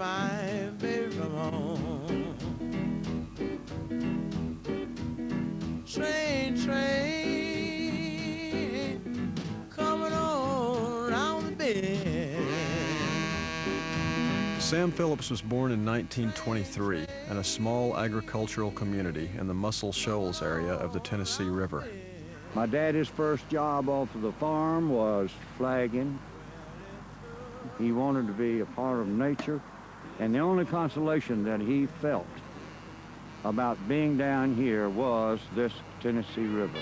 my baby from home. Train, coming on round the bend. Sam Phillips was born in 1923 in a small agricultural community in the Muscle Shoals area of the Tennessee River. My daddy's first job off of the farm was flagging. He wanted to be a part of nature, and the only consolation that he felt about being down here was this Tennessee River.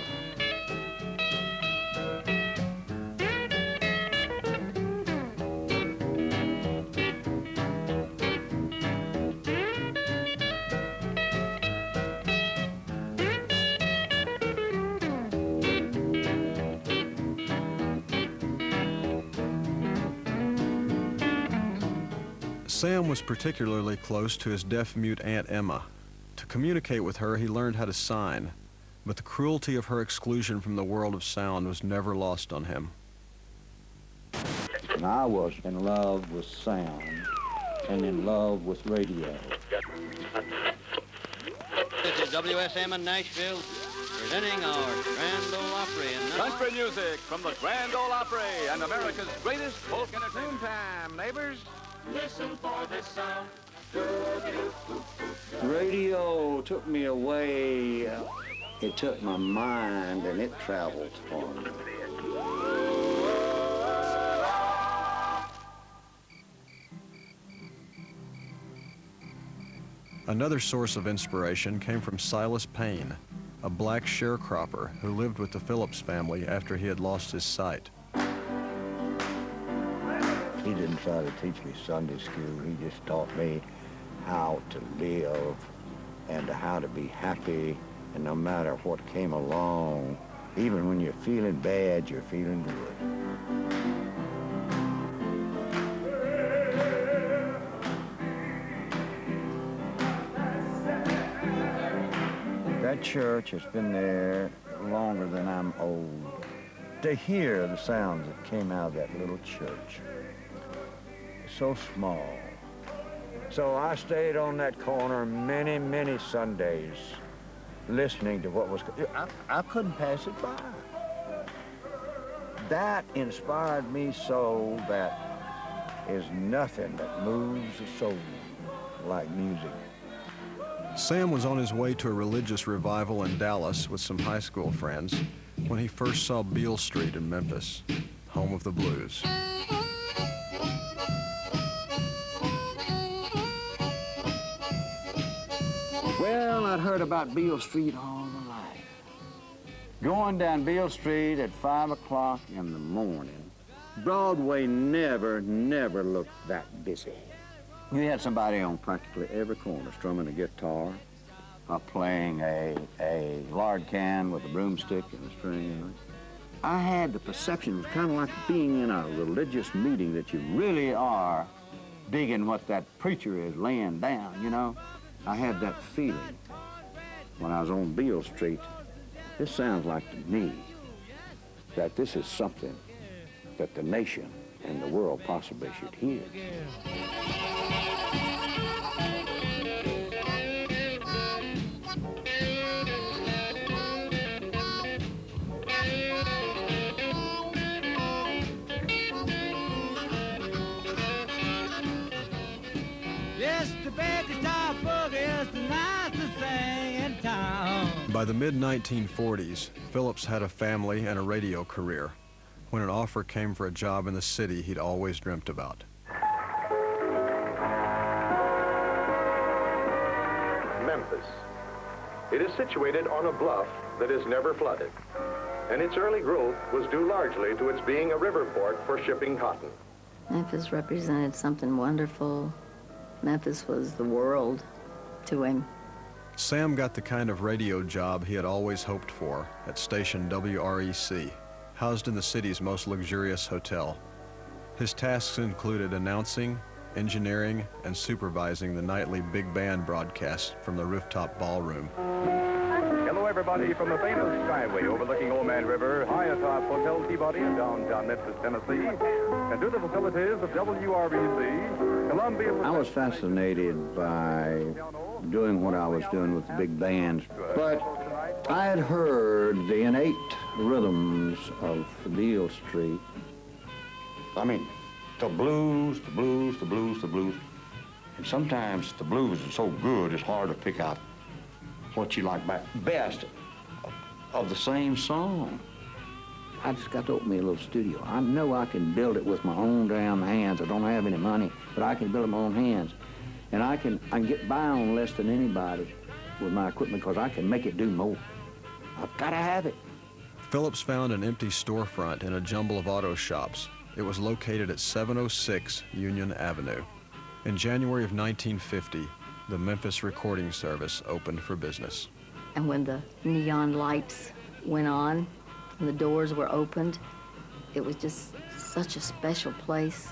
Sam was particularly close to his deaf-mute Aunt Emma. To communicate with her, he learned how to sign, but the cruelty of her exclusion from the world of sound was never lost on him. And I was in love with sound and in love with radio. This is WSM in Nashville, presenting our Grand Ole Opry. Country music from the Grand Ole Opry and America's greatest folk entertainment. Time, neighbors. Listen for this sound. Radio took me away. It took my mind and it traveled for me. Another source of inspiration came from Silas Payne, a black sharecropper who lived with the Phillips family after he had lost his sight. He didn't try to teach me Sunday school. He just taught me how to live and how to be happy, and no matter what came along, even when you're feeling bad, you're feeling good. That church has been there longer than I'm old. To hear the sounds that came out of that little church, so small. So I stayed on that corner many, many Sundays listening to what was, I couldn't pass it by. That inspired me so that is nothing that moves the soul like music. Sam was on his way to a religious revival in Dallas with some high school friends when he first saw Beale Street in Memphis, home of the blues. Well, I'd heard about Beale Street all my life. Going down Beale Street at 5 o'clock in the morning, Broadway never looked that busy. You had somebody on practically every corner strumming a guitar or playing a lard can with a broomstick and a string. I had the perception, it was kind of like being in a religious meeting, that you really are digging what that preacher is laying down, you know? I had that feeling when I was on Beale Street. This sounds like to me that this is something that the nation and the world possibly should hear. By the mid-1940s, Phillips had a family and a radio career when an offer came for a job in the city he'd always dreamt about. Memphis. It is situated on a bluff that is never flooded, and its early growth was due largely to its being a river port for shipping cotton. Memphis represented something wonderful. Memphis was the world to him. Sam got the kind of radio job he had always hoped for at station WREC, housed in the city's most luxurious hotel. His tasks included announcing, engineering, and supervising the nightly big band broadcast from the rooftop ballroom. Hello, everybody, from the famous skyway overlooking Old Man River, high atop Hotel Peabody in downtown Memphis, Tennessee, and to the facilities of WRBC, Columbia. I was fascinated by doing what I was doing with the big bands, but I had heard the innate rhythms of Beale Street. I mean, the blues, the blues, the blues, the blues. And sometimes the blues are so good, it's hard to pick out what you like best of the same song. I just got to open me a little studio. I know I can build it with my own damn hands. I don't have any money, but I can build it with my own hands. And I can get by on less than anybody with my equipment because I can make it do more. I've got to have it. Phillips found an empty storefront in a jumble of auto shops. It was located at 706 Union Avenue. In January of 1950, the Memphis Recording Service opened for business. And when the neon lights went on and the doors were opened, it was just such a special place.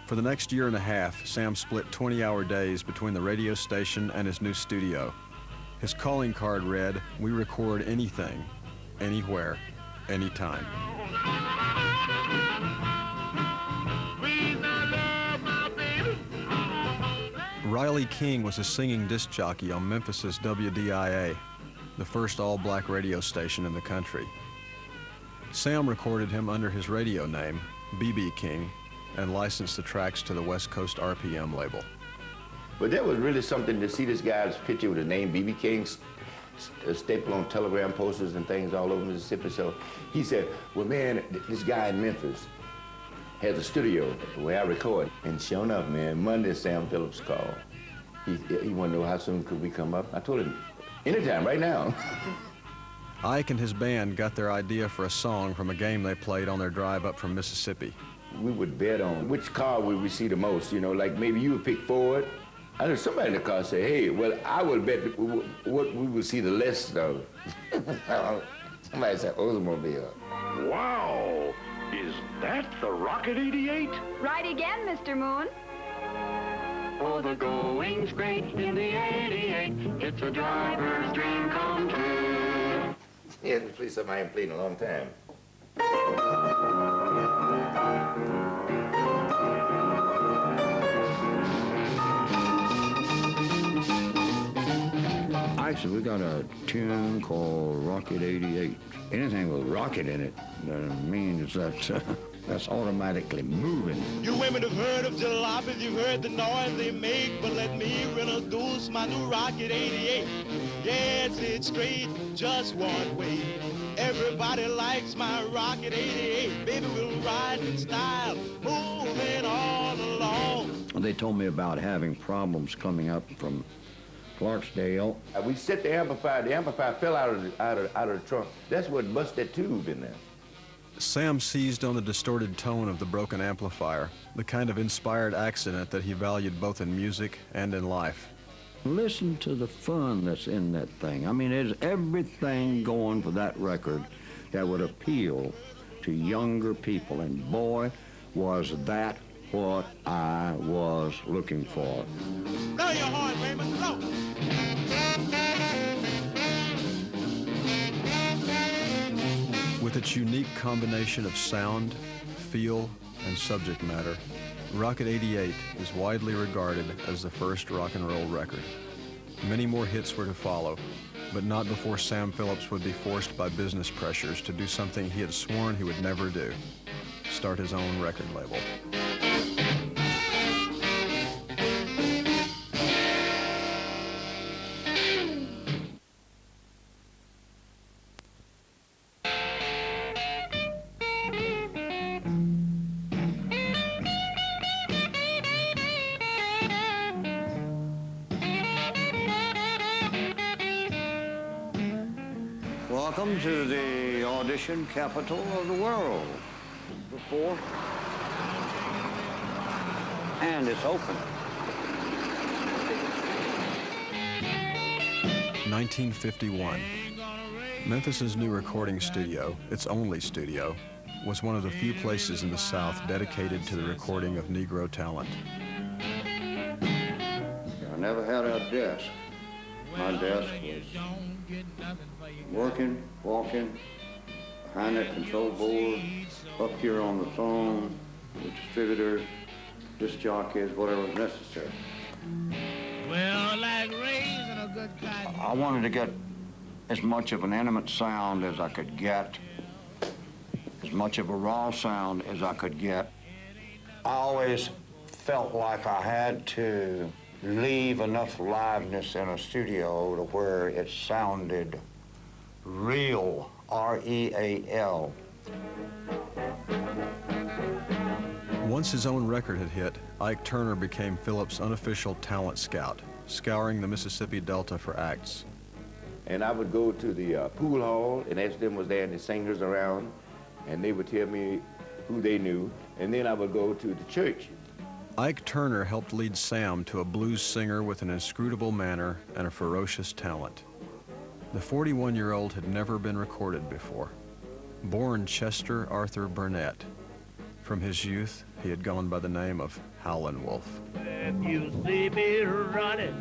For the next year and a half, Sam split 20-hour days between the radio station and his new studio. His calling card read, "We record anything, anywhere, anytime." Riley King was a singing disc jockey on Memphis's WDIA, the first all-black radio station in the country. Sam recorded him under his radio name, B.B. King, and licensed the tracks to the West Coast RPM label. But that was really something to see this guy's picture with the name B.B. King stapled on telegram posters and things all over Mississippi. So he said, well, man, this guy in Memphis has a studio where I record. And sure enough, man, Monday Sam Phillips called. He wanted to know how soon could we come up. I told him, anytime, right now. Ike and his band got their idea for a song from a game they played on their drive up from Mississippi. We would bet on which car would we see the most, you know, like maybe you would pick Ford. I know somebody in the car say, hey, well, I would bet what we would see the less of. Somebody said Oldsmobile. Wow! Is that the Rocket 88? Right again, Mr. Moon. Oh, the going's great in the 88. It's a driver's dream come true. Yeah, this is something I haven't played in a long time. Actually, we got a tune called Rocket 88. Anything with rocket in it means that that's automatically moving. You women have heard of jalopies, you've heard the noise they make, but let me introduce my new Rocket 88. Yes, it's straight, just one way. Everybody likes my Rocket 88. Baby, we'll ride in style, moving all along. They told me about having problems coming up from Clarksdale. We set the amplifier fell out of the trunk. That's what bust that tube in there. Sam seized on the distorted tone of the broken amplifier, the kind of inspired accident that he valued both in music and in life. Listen to the fun that's in that thing. I mean, there's everything going for that record that would appeal to younger people, and boy, was that what I was looking for. Blow your horn, Raymond, blow! With its unique combination of sound, feel, and subject matter, Rocket 88 is widely regarded as the first rock and roll record. Many more hits were to follow, but not before Sam Phillips would be forced by business pressures to do something he had sworn he would never do: start his own record label. Welcome to the audition capital of the world. Before. And it's open. 1951. Memphis's new recording studio, its only studio, was one of the few places in the South dedicated to the recording of Negro talent. I never had a desk. My desk was working, walking, behind that control board, up here on the phone, the distributor, disc jockeys, whatever was necessary. Well, like raising a good kind. I wanted to get as much of an intimate sound as I could get, as much of a raw sound as I could get. I always felt like I had to leave enough liveness in a studio to where it sounded real, R-E-A-L. Once his own record had hit, Ike Turner became Phillips' unofficial talent scout, scouring the Mississippi Delta for acts. And I would go to the pool hall and ask them was there any singers around, and they would tell me who they knew, and then I would go to the church. Ike Turner helped lead Sam to a blues singer with an inscrutable manner and a ferocious talent. The 41-year-old had never been recorded before. Born Chester Arthur Burnett, from his youth, he had gone by the name of Howlin' Wolf. If you see me running,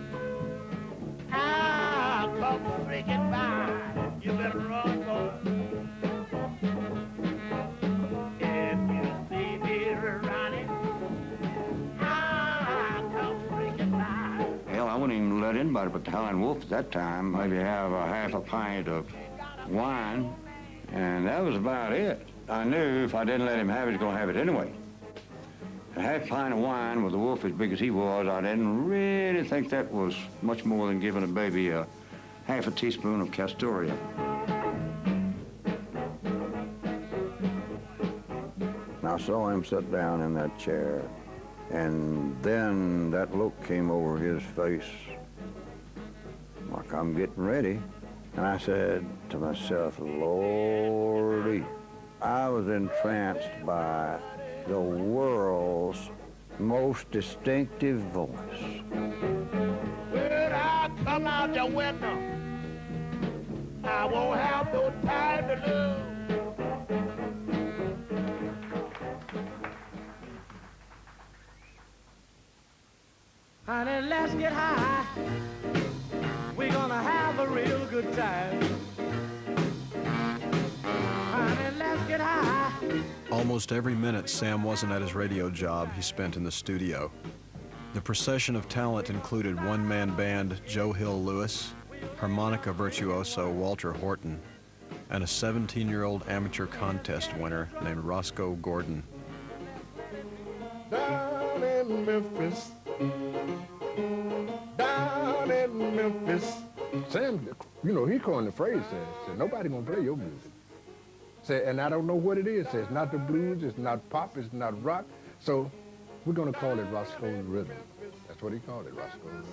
I'll come freaking by. You better run, boy. If you see me running, I'll come freaking by. Hell, I wouldn't even let anybody but the Howlin' Wolf at that time maybe have a half a pint of wine, and that was about it. I knew if I didn't let him have it, he was going to have it anyway. A half pint of wine with a wolf as big as he was, I didn't really think that was much more than giving a baby a half a teaspoon of Castoria. I saw him sit down in that chair, and then that look came over his face, like I'm getting ready. And I said to myself, Lordy, I was entranced by the world's most distinctive voice. When I come out the window, I won't have no time to lose. Honey, let's get high. We're gonna have a real good time. Honey, let's get high. Almost every minute Sam wasn't at his radio job, he spent in the studio. The procession of talent included one-man band Joe Hill Lewis, harmonica virtuoso Walter Horton, and a 17-year-old amateur contest winner named Roscoe Gordon. Down in Memphis, down in Memphis. Sam, you know, he coined the phrase, said nobody gonna play your music. Said, and I don't know what it is. Said, it's not the blues, it's not pop, it's not rock. So we're gonna call it Roscoe's Rhythm. That's what he called it, Roscoe's Rhythm.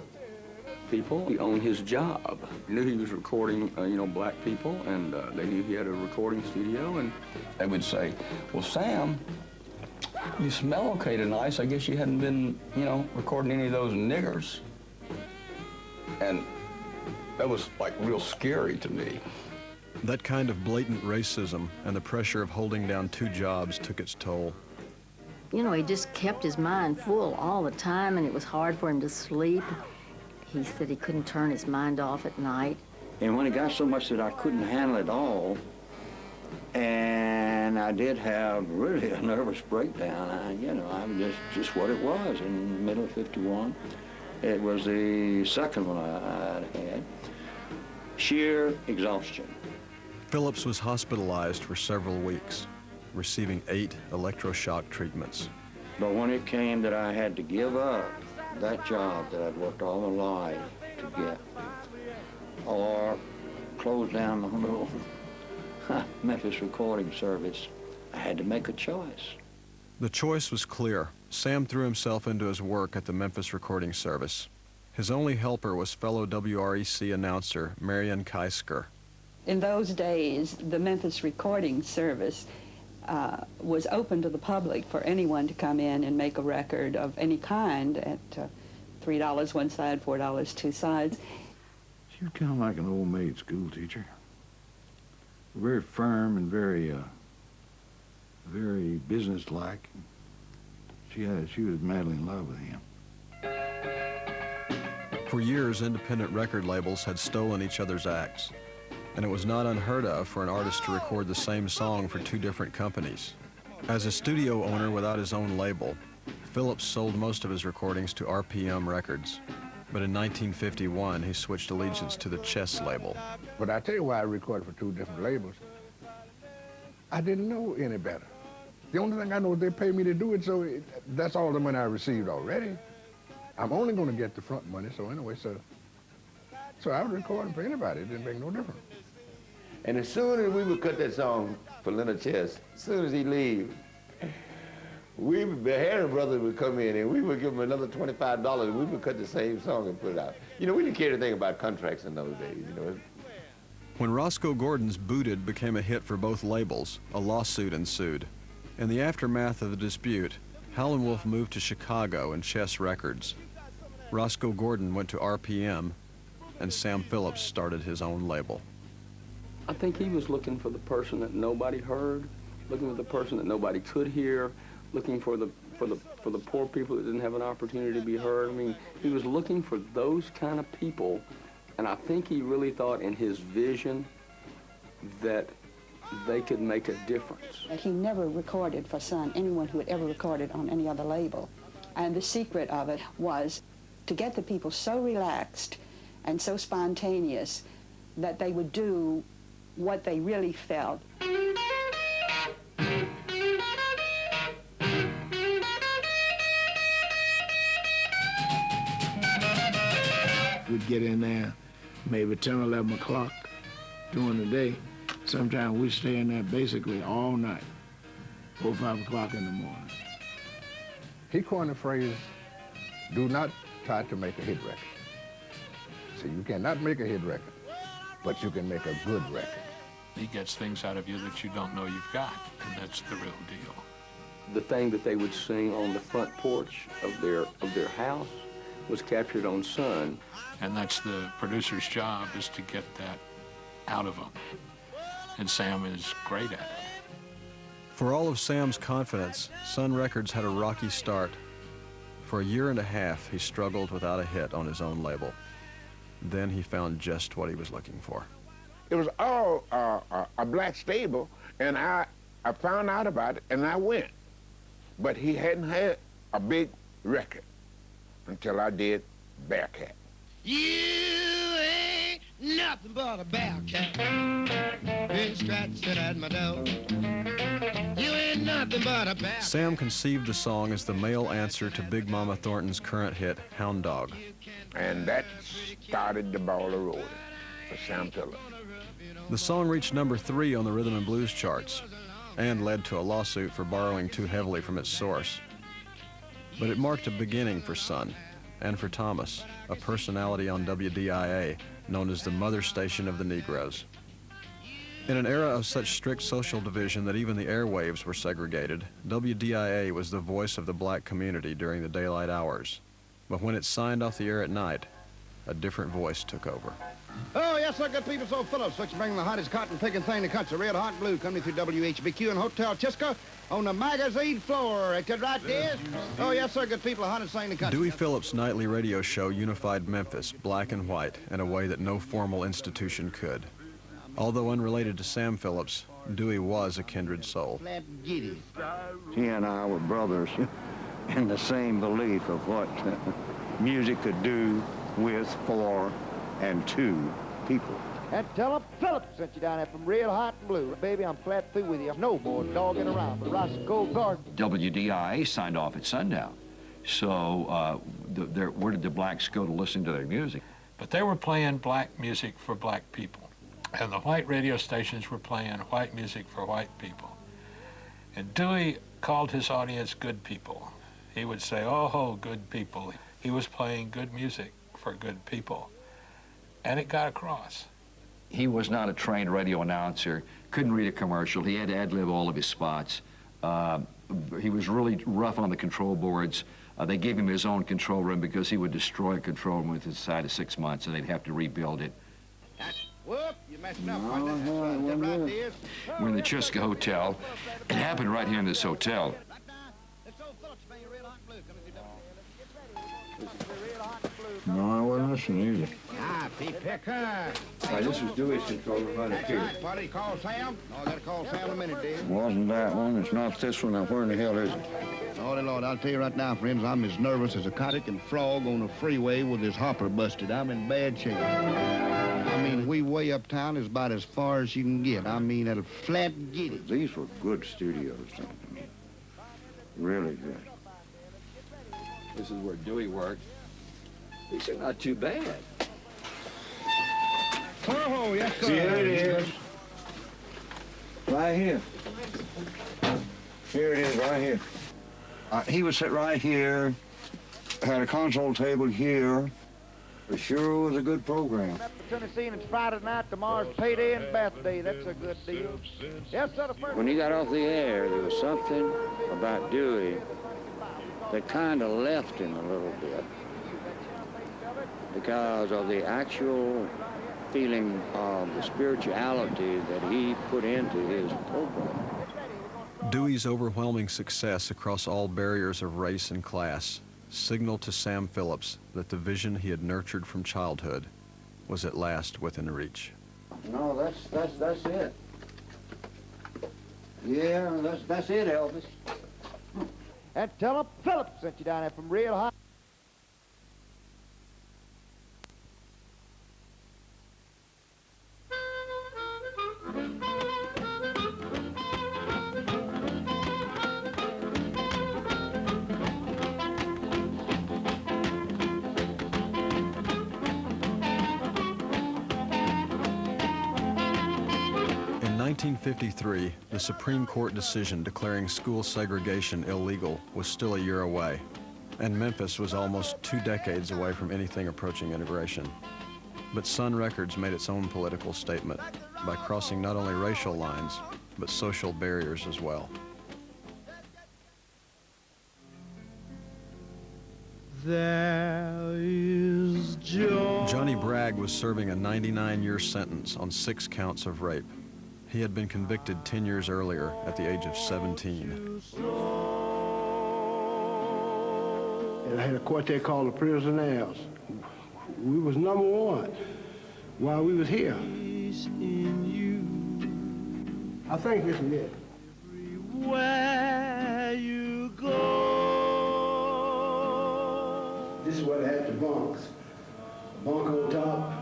People, he owned his job. He knew he was recording, black people, and they knew he had a recording studio, and they would say, well, Sam, you smell okay tonight, so I guess you hadn't been, recording any of those niggers. And that was, like, real scary to me. That kind of blatant racism and the pressure of holding down two jobs took its toll. You know, he just kept his mind full all the time, and it was hard for him to sleep. He said he couldn't turn his mind off at night. And when it got so much that I couldn't handle it all, and I did have really a nervous breakdown, I just what it was in the middle of '51. It was the second one I'd had. Sheer exhaustion. Phillips was hospitalized for several weeks, receiving 8 electroshock treatments. But when it came that I had to give up that job that I'd worked all my life to get, or close down my little Memphis recording service, I had to make a choice. The choice was clear. Sam threw himself into his work at the Memphis recording service. His only helper was fellow WREC announcer Marion Keisker. In those days, the Memphis recording service was open to the public for anyone to come in and make a record of any kind at $3 one side, $4 two sides. She was kind of like an old maid school teacher. Very firm and very businesslike. She was madly in love with him. For years, independent record labels had stolen each other's acts, and it was not unheard of for an artist to record the same song for 2 different companies. As a studio owner without his own label, Phillips sold most of his recordings to RPM Records, but in 1951 he switched allegiance to the Chess label. But I tell you why I recorded for 2 different labels. I didn't know any better. The only thing I know is they pay me to do it, so that's all the money I received already. I'm only going to get the front money, so anyway, so I was recording for anybody. It didn't make no difference. And as soon as we would cut that song for Leonard Chess, as soon as he leave, the Harry brothers would come in and we would give him another $25 and we would cut the same song and put it out. You know, we didn't care anything about contracts in those days, you know. When Roscoe Gordon's Booted became a hit for both labels, a lawsuit ensued. In the aftermath of the dispute, Howlin' Wolf moved to Chicago and Chess Records. Roscoe Gordon went to RPM, and Sam Phillips started his own label. I think he was looking for the person that nobody heard, looking for the person that nobody could hear, looking for the poor people that didn't have an opportunity to be heard. I mean, he was looking for those kind of people, and I think he really thought in his vision that they could make a difference. He never recorded for Sun anyone who had ever recorded on any other label. And the secret of it was to get the people so relaxed and so spontaneous that they would do what they really felt. We'd get in there maybe 10 or 11 o'clock during the day. Sometimes we stay in there basically all night, 4 or 5 o'clock in the morning. He coined the phrase, do not try to make a hit record. See, you cannot make a hit record, but you can make a good record. He gets things out of you that you don't know you've got, and that's the real deal. The thing that they would sing on the front porch of their house was captured on Sun. And that's the producer's job, is to get that out of them. And Sam is great at it. For all of Sam's confidence, Sun Records had a rocky start. For a year and a half, he struggled without a hit on his own label. Then he found just what he was looking for. It was all a black stable, and I found out about it, and I went. But he hadn't had a big record until I did Bearcat. You ain't nothing but a bearcat. Been scratching at my door. You ain't nothing but a bearcat. Sam conceived the song as the male answer to Big Mama Thornton's current hit, Hound Dog. And that started the ball rolling for Sam Phillips. The song reached number 3 on the rhythm and blues charts and led to a lawsuit for borrowing too heavily from its source. But it marked a beginning for Sun and for Thomas, a personality on WDIA known as the mother station of the Negroes. In an era of such strict social division that even the airwaves were segregated, WDIA was the voice of the black community during the daylight hours. But when it signed off the air at night, a different voice took over. Oh, yes, sir, good people. So Phillips, let's bring the hottest cotton-picking thing in the country, Red Hot Blue, coming through WHBQ and Hotel Chisco on the magazine floor. Is that right, Diz? Oh, yes, sir, good people, the hottest thing in the country. Dewey Phillips' nightly radio show unified Memphis, black and white, in a way that no formal institution could. Although unrelated to Sam Phillips, Dewey was a kindred soul. He and I were brothers in the same belief of what music could do with, for, and to people. And tell 'em Phillips sent you down there from Red Hot Blue. Baby, I'm flat through with you. No more dogging around with Roscoe Gordon. WDIA signed off at sundown. So where did the blacks go to listen to their music? But they were playing black music for black people. And the white radio stations were playing white music for white people. And Dewey called his audience good people. He would say, oh, good people. He was playing good music for good people. And it got across. He was not a trained radio announcer, couldn't read a commercial. He had to ad-lib all of his spots. He was really rough on the control boards. They gave him his own control room because he would destroy a control room inside of 6 months, and they'd have to rebuild it. Whoop, you messed up. We're in the Chisco Hotel. It happened right here in this hotel. No, I wasn't listening either. Ah, P-Picker. This is Dewey's control room right here. What do you call Sam? Oh, I gotta call Sam in a minute, Dave. Wasn't that one. It's not this one. Now, where in the hell is it? Lordy, Lord, I'll tell you right now, friends, I'm as nervous as a cottage and frog on a freeway with his hopper busted. I'm in bad shape. I mean, we way uptown is about as far as you can get. I mean, at a flat giddy. These were good studios, really good. This is where Dewey worked. These are not too bad. Oh, yes, sir. Here it is. Right here. Here it is, right here. He would sit right here, had a console table here. It sure was a good program. Tennessee, and it's Friday night, tomorrow's payday and birthday. That's a good deal. Yes, sir, the first... When he got off the air, there was something about Dewey that kind of left him a little bit because of the actual feeling of the spirituality that he put into his program. Dewey's overwhelming success across all barriers of race and class signaled to Sam Phillips that the vision he had nurtured from childhood was at last within reach. No, that's it. Yeah, that's it, Elvis. And tell him Phillips sent you down there from real high. In 1953, the Supreme Court decision declaring school segregation illegal was still a year away, and Memphis was almost 2 decades away from anything approaching integration. But Sun Records made its own political statement by crossing not only racial lines, but social barriers as well. There is joy. Johnny Bragg was serving a 99-year sentence on 6 counts of rape. He had been convicted 10 years earlier at the age of 17. And I had a quartet called the Prisoners. We was #1 while we was here. I think this is it. Where you go. This is what I had the bunks. A bunk on top,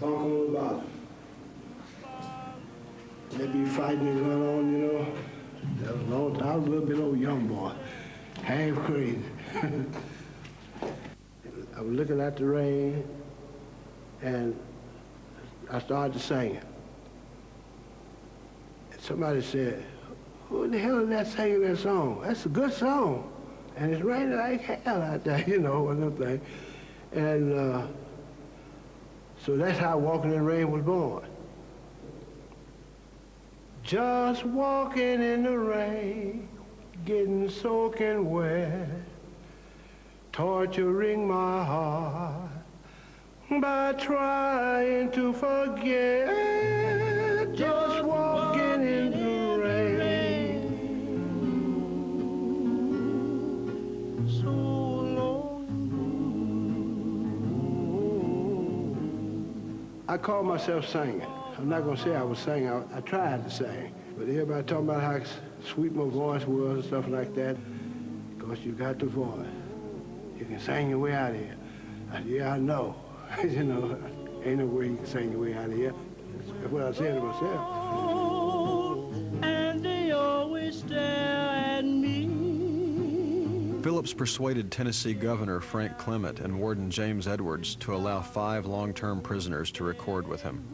bunk on the bottom. They be fighting and going on, you know. That was long time. I was a little bit old young boy, half crazy. I was looking at the rain, and I started singing. And somebody said, "Who the hell is that singing that song? That's a good song. And it's raining like hell out there," you know, and them things. And so that's how Walking in the Rain was born. Just walking in the rain, getting soaking wet, torturing my heart by trying to forget. Just walking in the rain, so long. I call myself singing. I'm not gonna say I was singing, I tried to sing. But everybody talking about how sweet my voice was and stuff like that. Because you got the voice. You can sing your way out of here. I said, yeah, I know. You know, ain't no way you can sing your way out of here. That's what I said to myself. And they always stare at me. Phillips persuaded Tennessee Governor Frank Clement and Warden James Edwards to allow 5 long-term prisoners to record with him.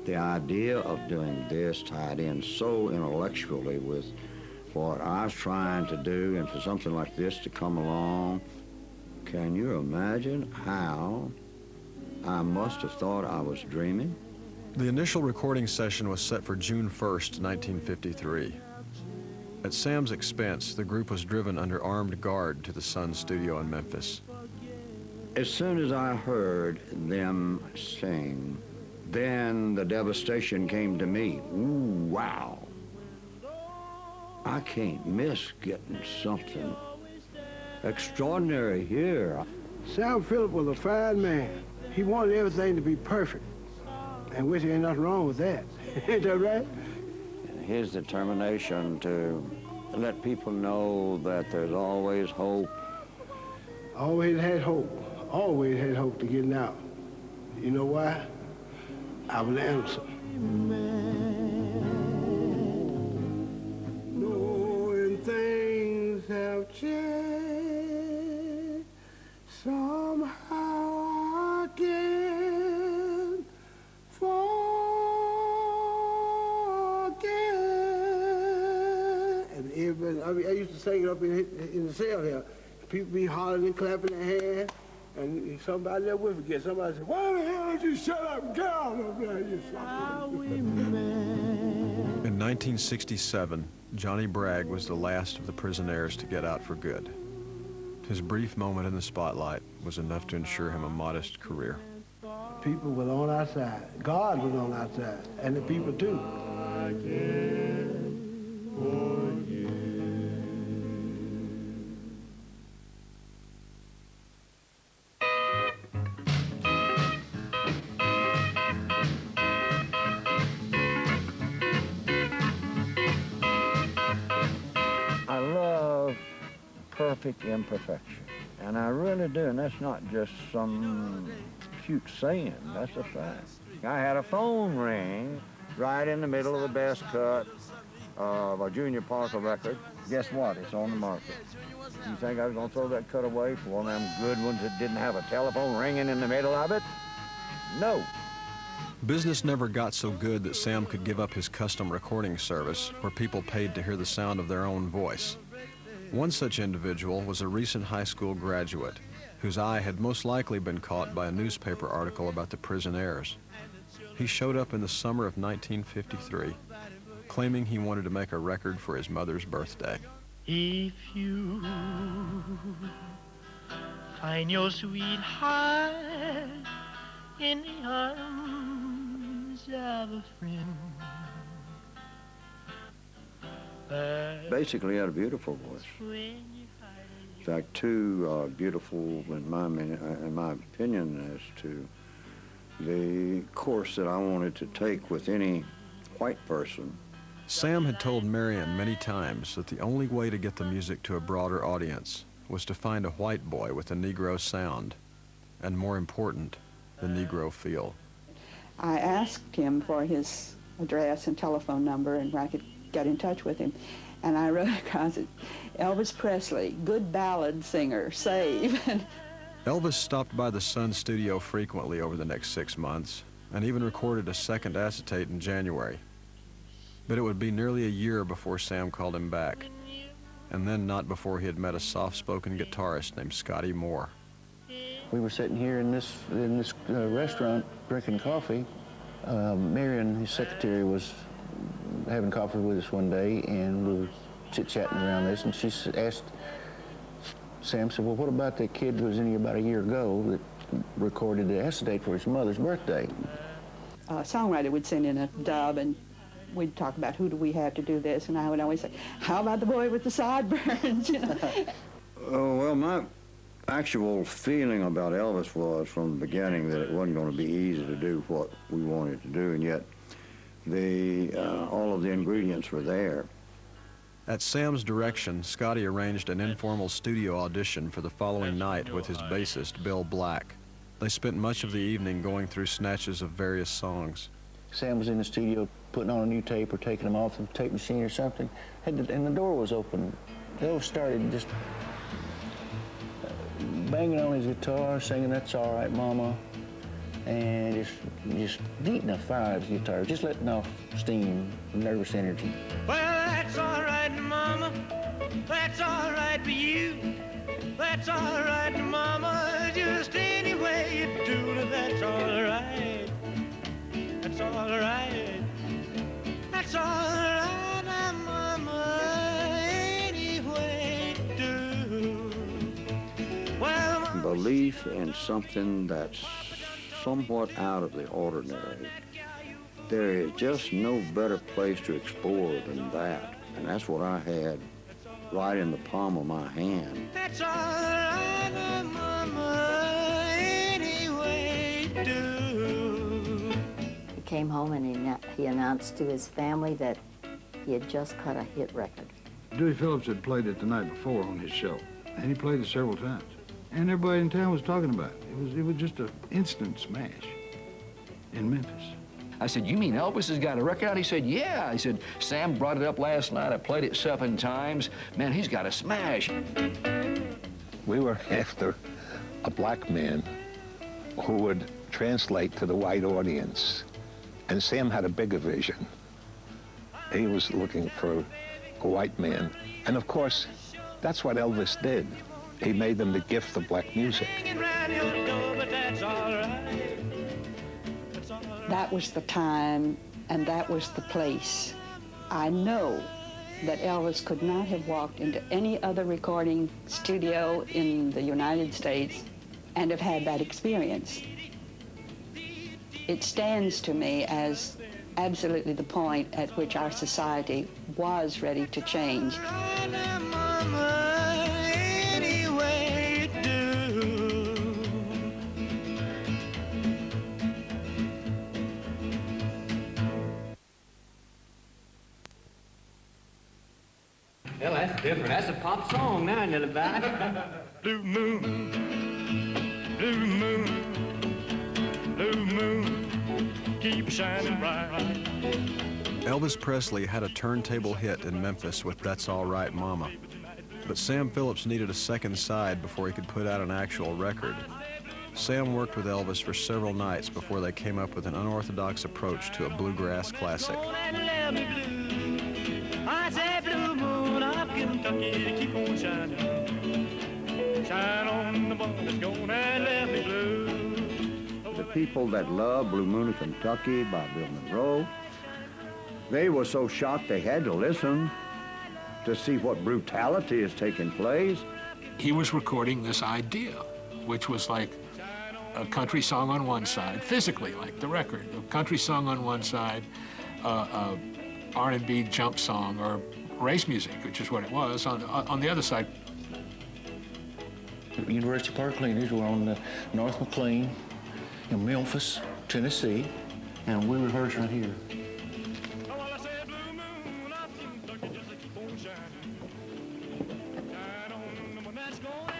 The idea of doing this tied in so intellectually with what I was trying to do, and for something like this to come along, can you imagine how I must have thought I was dreaming? The initial recording session was set for June 1st, 1953. At Sam's expense, the group was driven under armed guard to the Sun studio in Memphis. As soon as I heard them sing, then the devastation came to me. Ooh, wow. I can't miss getting something extraordinary here. Sam Phillips was a fine man. He wanted everything to be perfect, and which ain't nothing wrong with that. Ain't that right? His determination to let people know that there's always hope. Always had hope. Always had hope to getting out. You know why? I was answer. Knowing things have changed, somehow I can forget. And everybody, I used to sing it up in the cell here. People be hollering and clapping their hands. And somebody there would forget. Somebody said, why the hell did you shut up and get out of there? In 1967, Johnny Bragg was the last of the prisonaires to get out for good. His brief moment in the spotlight was enough to ensure him a modest career. People were on our side. God was on our side, and the people too. Perfect imperfection, and I really do, and that's not just some cute saying, that's a fact. I had a phone ring right in the middle of the best cut of a Junior Parker record. Guess what? It's on the market. You think I was going to throw that cut away for one of them good ones that didn't have a telephone ringing in the middle of it? No. Business never got so good that Sam could give up his custom recording service where people paid to hear the sound of their own voice. One such individual was a recent high school graduate whose eye had most likely been caught by a newspaper article about the prisonaires. He showed up in the summer of 1953, claiming he wanted to make a record for his mother's birthday. If you find your sweetheart in the arms of a friend. Basically, he had a beautiful voice. In fact, too beautiful, in my opinion, as to the course that I wanted to take with any white person. Sam had told Marion many times that the only way to get the music to a broader audience was to find a white boy with a Negro sound, and more important, the Negro feel. I asked him for his address and telephone number and where I could get in touch with him. And I wrote across it, Elvis Presley, good ballad singer, save. Elvis stopped by the Sun studio frequently over the next 6 months and even recorded a second acetate in January. But it would be nearly a year before Sam called him back, and then not before he had met a soft-spoken guitarist named Scotty Moore. We were sitting here in this restaurant drinking coffee. Marion, his secretary, was having coffee with us one day, and we were chit-chatting around this, and she asked, Sam said, well, what about that kid who was in here about a year ago that recorded the acetate for his mother's birthday? A songwriter would send in a dub, and we'd talk about who do we have to do this, and I would always say, how about the boy with the sideburns, you know? Oh, well, my actual feeling about Elvis was from the beginning that it wasn't going to be easy to do what we wanted to do, and yet all of the ingredients were there. At Sam's direction, Scotty arranged an informal studio audition for the following night with his bassist, Bill Black. They spent much of the evening going through snatches of various songs. Sam was in the studio putting on a new tape or taking them off the tape machine or something, and the door was open. Elvis started just banging on his guitar, singing "That's All Right, Mama," and just beating a fire at his guitar, just letting off steam, nervous energy. Well, that's all right, Mama. That's all right for you. That's all right, Mama. Just any way you do it, that's all right. That's all right. That's all right, Mama. Any way you do. Well, Belief in something that's somewhat out of the ordinary. There is just no better place to explore than that. And that's what I had right in the palm of my hand. That's all right, Mama, any way you do. He came home and he announced to his family that he had just cut a hit record. Dewey Phillips had played it the night before on his show, and he played it several times. And everybody in town was talking about it. It was just an instant smash in Memphis. I said, you mean Elvis has got a record out? He said, yeah. I said, Sam brought it up last night. I played it 7 times. Man, he's got a smash. We were after a black man who would translate to the white audience. And Sam had a bigger vision. He was looking for a white man. And of course, that's what Elvis did. He made them the gift of black music. That was the time and that was the place. I know that Elvis could not have walked into any other recording studio in the United States and have had that experience. It stands to me as absolutely the point at which our society was ready to change. Well, that's different. That's a pop song now, little back. Blue moon, blue moon, blue moon, keep shining bright. Elvis Presley had a turntable hit in Memphis with That's All Right Mama. But Sam Phillips needed a second side before he could put out an actual record. Sam worked with Elvis for several nights before they came up with an unorthodox approach to a bluegrass classic. I said, blue moon of Kentucky, keep on shining. Shine on the one that's gonna let me blue. The people that love Blue Moon of Kentucky by Bill Monroe, they were so shocked they had to listen to see what brutality is taking place. He was recording this idea, which was like a country song on one side, physically like the record, a country song on one side, R&B jump song or race music, which is what it was, on the other side. The University Park Cleaners were on North McLean in Memphis, Tennessee, and we rehearsed right here.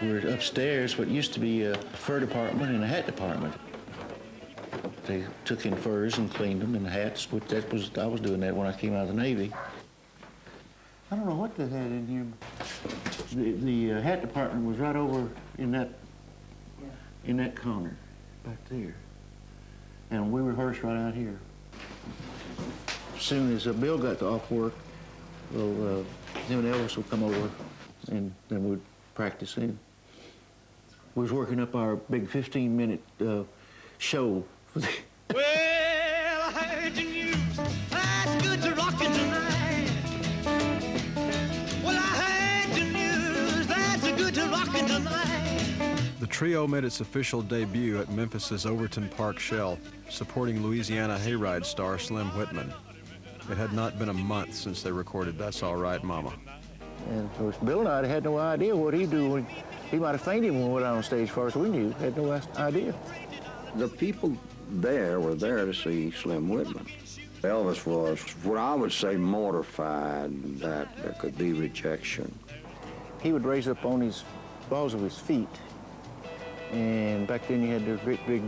We were upstairs, what used to be a fur department and a hat department. They took in furs and cleaned them and hats, which I was doing that when I came out of the Navy. I don't know what they had in here. The hat department was right over in that corner, back there. And we rehearsed right out here. As soon as Bill got off work, well, him and Elvis would come over, and then we'd practice in. We was working up our big 15-minute show. Well, I heard the news. That's good to rockin' tonight. Well, I heard the news. That's good to rockin' tonight. The trio made its official debut at Memphis's Overton Park Shell, supporting Louisiana hayride star Slim Whitman. It had not been a month since they recorded That's All Right Mama. And of course, Bill and I had no idea what he'd do. When he might have fainted when we went out on stage, as far as we knew. Had no idea. The people there were there to see Slim Whitman. Elvis was, what I would say, mortified that there could be rejection. He would raise up on his balls of his feet, and back then you had those great big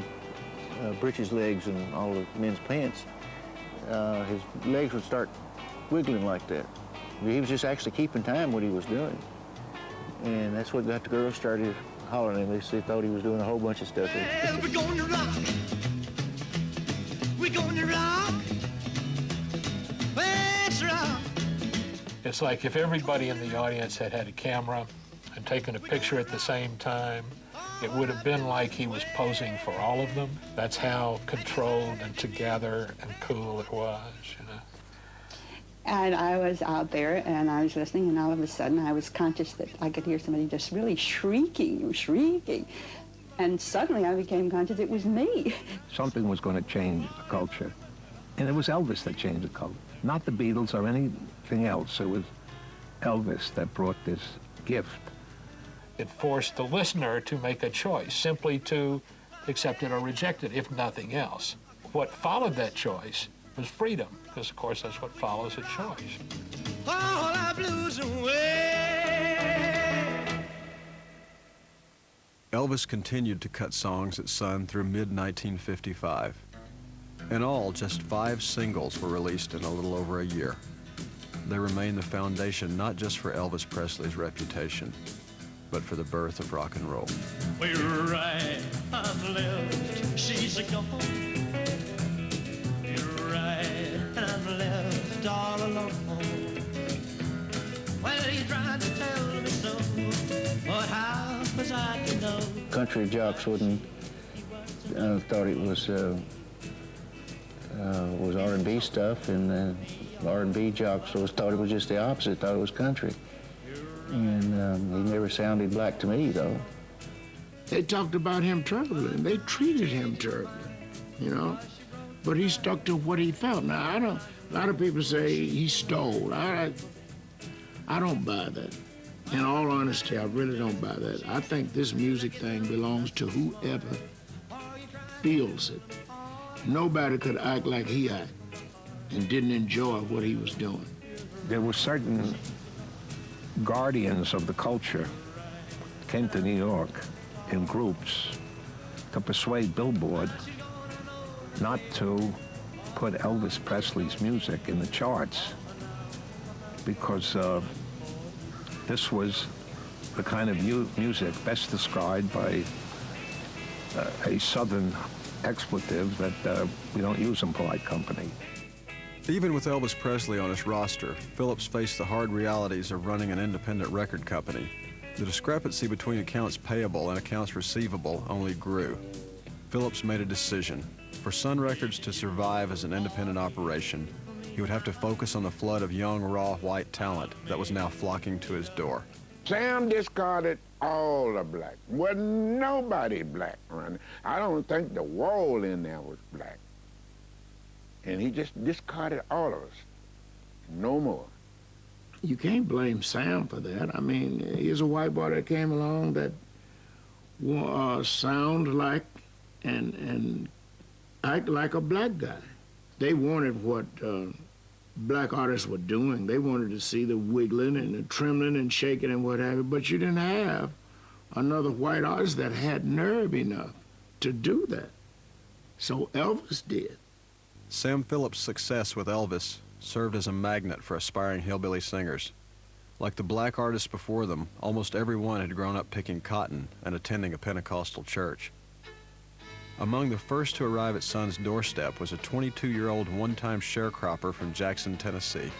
breeches legs and all the men's pants. His legs would start wiggling like that. He was just actually keeping time what he was doing. And that's what got the girls started hollering at him. They thought he was doing a whole bunch of stuff. Well, we're going to rock. We're going to rock. Let's rock. It's like if everybody in the audience had had a camera and taken a picture at the same time, it would have been like he was posing for all of them. That's how controlled and together and cool it was, you know. And I was out there, and I was listening, and all of a sudden I was conscious that I could hear somebody just really shrieking. And suddenly I became conscious it was me. Something was going to change the culture. And it was Elvis that changed the culture. Not the Beatles or anything else. It was Elvis that brought this gift. It forced the listener to make a choice, simply to accept it or reject it, if nothing else. What followed that choice was freedom, because of course that's what follows a choice. All I blues away. Elvis continued to cut songs at Sun through mid-1955. In all, just 5 singles were released in a little over a year. They remain the foundation not just for Elvis Presley's reputation, but for the birth of rock and roll. We're right, I'm left, she's gone. You're right, I'm left all alone. Well, he tried to tell me so, but how was I to know? Country jocks wouldn't thought it was R&B stuff, and R&B jocks thought it was just the opposite, thought it was country. And he never sounded black to me, though. They talked about him terribly, and they treated him terribly, you know? But he stuck to what he felt. Now, a lot of people say he stole. I don't buy that. In all honesty, I really don't buy that. I think this music thing belongs to whoever feels it. Nobody could act like he acted and didn't enjoy what he was doing. There were certain guardians of the culture came to New York in groups to persuade Billboard not to put Elvis Presley's music in the charts because this was the kind of music best described by a Southern expletive that we don't use in polite company. Even with Elvis Presley on his roster, Phillips faced the hard realities of running an independent record company. The discrepancy between accounts payable and accounts receivable only grew. Phillips made a decision. For Sun Records to survive as an independent operation, he would have to focus on the flood of young, raw, white talent that was now flocking to his door. Sam discarded all the black. Wasn't nobody black around. I don't think the wall in there was black. And he just discarded all of us. No more. You can't blame Sam for that. I mean, here's a white boy that came along that sound like and act like a black guy. They wanted what black artists were doing. They wanted to see the wiggling and the trembling and shaking and what have you, but you didn't have another white artist that had nerve enough to do that. So Elvis did. Sam Phillips' success with Elvis served as a magnet for aspiring hillbilly singers. Like the black artists before them, almost everyone had grown up picking cotton and attending a Pentecostal church. Among the first to arrive at Sun's doorstep was a 22-year-old one-time sharecropper from Jackson, Tennessee.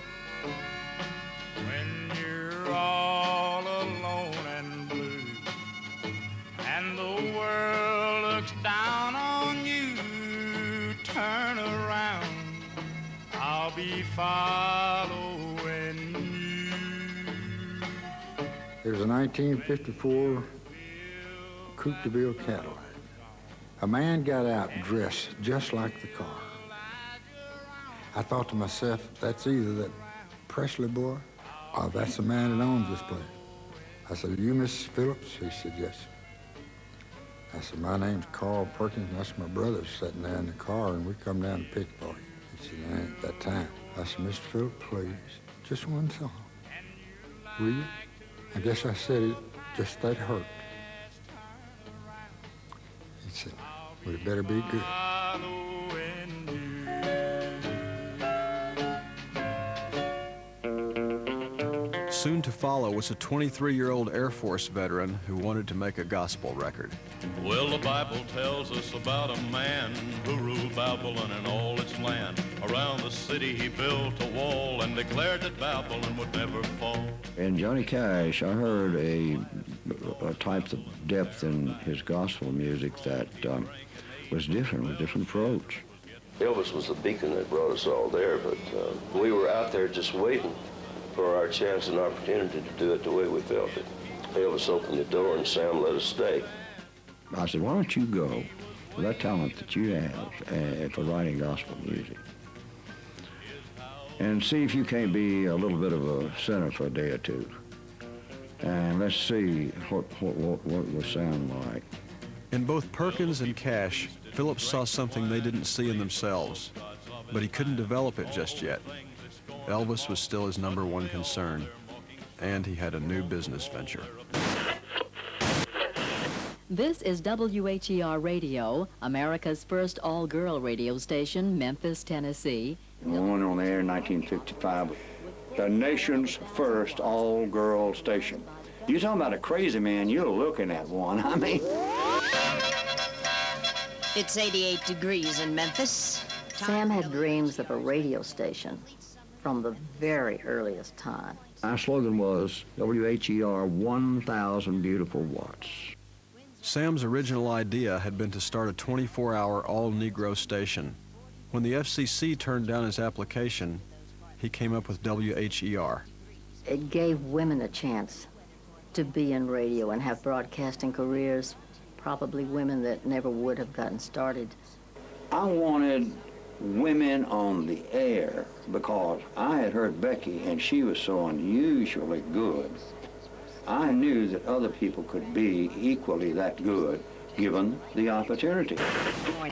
When you're all alone and blue, and the world looks down on you, turn around, I'll be following you. There's a 1954 Coupe de Ville Cadillac. A man got out dressed just like the car. I thought to myself, that's either that Presley boy or that's the man that owns this place. I said, are you Mrs. Phillips? He said, yes. I said, my name's Carl Perkins, and that's my brother sitting there in the car, and we come down to pick for you. He said, it ain't that time. I said, Mr. Phillips, please, just one song. Will you? I guess I said it just that hurt. He said, well, it better be good. Soon to follow was a 23-year-old Air Force veteran who wanted to make a gospel record. Well, the Bible tells us about a man who ruled Babylon and all its land. Around the city he built a wall and declared that Babylon would never fall. In Johnny Cash, I heard a type of depth in his gospel music that was different, with a different approach. Elvis was the beacon that brought us all there, but we were out there just waiting for our chance and opportunity to do it the way we felt it. Elvis opened the door and Sam let us stay. I said, why don't you go with that talent that you have for writing gospel music and see if you can't be a little bit of a sinner for a day or two. And let's see what it will sound like. In both Perkins and Cash, Phillips saw something they didn't see in themselves, but he couldn't develop it just yet. Elvis was still his #1 concern. and he had a new business venture. This is WHER Radio, America's first all-girl radio station, Memphis, Tennessee. We went on the air in 1955. The nation's first all-girl station. You talking about a crazy man, you're looking at one. I mean... It's 88 degrees in Memphis. Sam had dreams of a radio station from the very earliest time. Our slogan was WHER 1,000 beautiful watts. Sam's original idea had been to start a 24-hour all-Negro station. When the FCC turned down his application, he came up with WHER. It gave women a chance to be in radio and have broadcasting careers, probably women that never would have gotten started. I wanted women on the air because I had heard Becky and she was so unusually good. I knew that other people could be equally that good given the opportunity.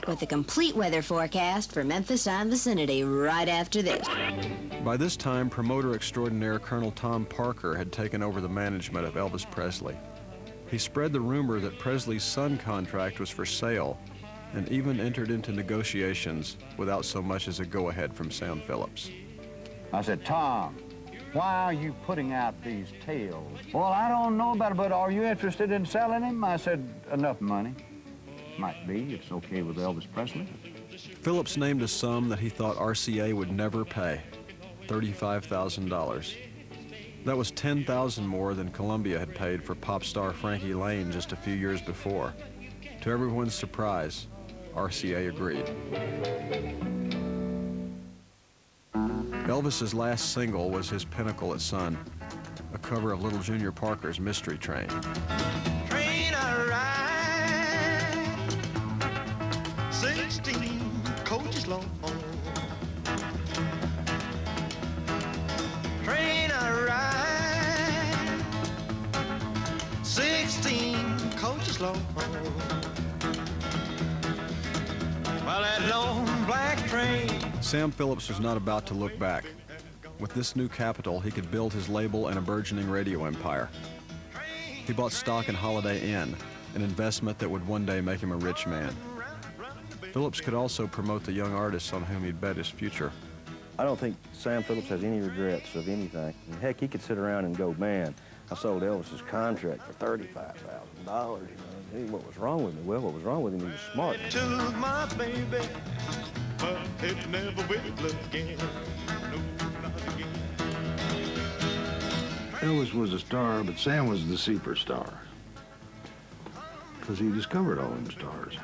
With a complete weather forecast for Memphis and vicinity right after this. By this time, promoter extraordinaire Colonel Tom Parker had taken over the management of Elvis Presley. He spread the rumor that Presley's Sun contract was for sale and even entered into negotiations without so much as a go-ahead from Sam Phillips. I said, Tom, why are you putting out these tales? Well, I don't know about it, but are you interested in selling him? I said, enough money. Might be, if it's okay with Elvis Presley. Phillips named a sum that he thought RCA would never pay, $35,000. That was $10,000 more than Columbia had paid for pop star Frankie Lane just a few years before. To everyone's surprise, RCA agreed. Elvis's last single was his pinnacle at Sun, a cover of Little Junior Parker's Mystery Train. Train I ride, 16 coaches long. Train I ride, 16 coaches long. Well, that long black train. Sam Phillips was not about to look back. With this new capital, he could build his label and a burgeoning radio empire. He bought stock in Holiday Inn, an investment that would one day make him a rich man. Phillips could also promote the young artists on whom he'd bet his future. I don't think Sam Phillips has any regrets of anything. Heck, he could sit around and go, man, I sold Elvis's contract for $35,000. Hey, what was wrong with me? Well, what was wrong with him? He was smart. To my baby, but it never will again. No, not again. Elvis was a star, but Sam was the superstar. Because he discovered all them stars.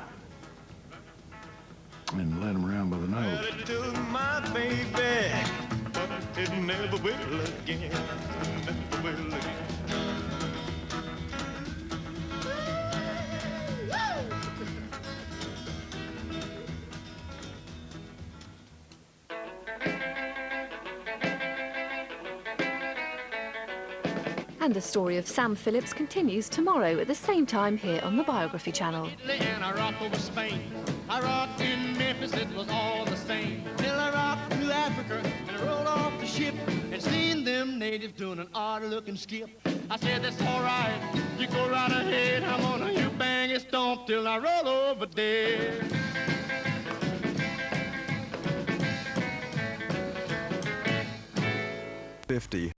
And led them around by the nose. To my baby, but it never will again. Never will again. And the story of Sam Phillips continues tomorrow at the same time here on the Biography channel. And I rock over Spain. I rocked in Memphis, it was all the same. Till I rocked to Africa and I rolled off the ship and seen them natives doing an odd-looking skip. I said, that's all right, you go right ahead. I'm gonna you bang it stomp till I roll over dead. 50